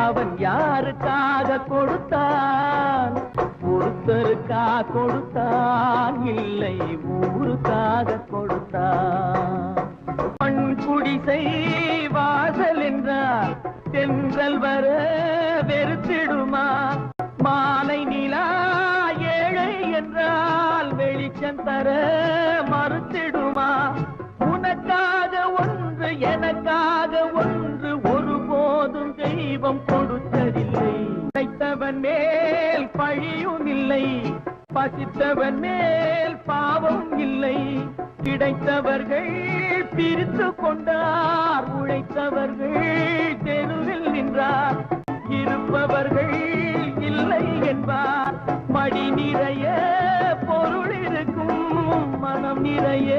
அவன் யாருக்காக கொடுத்தான்? ஒருத்தருக்கா கொடுத்தான், இல்லை ஊருக்காக கொடுத்தான். மண் குடிசை வாசல் என்றால் தென்றல் வர வெறுத்திடுமா? மாலை நிலா ஏழை என்றால் வெளிச்சம் தர மறுத்திடுமா? உனக்காக ஒன்று எனக்காக ஒன்று ஒருபோதும் தெய்வம் கொடுத்ததில்லை. படைத்தவன் மேல் பழியும் இல்லை, பசித்தவன் மேல் பாவம் இல்லை. கிடைத்தவர்கள் பிரித்து கொண்டார், உழைத்தவர்கள் தெருவில் நின்றார். இருப்பவர்கள் இல்லை என்பார். மடி நிறைய பொருள் இருக்கும், மனம் நிறைய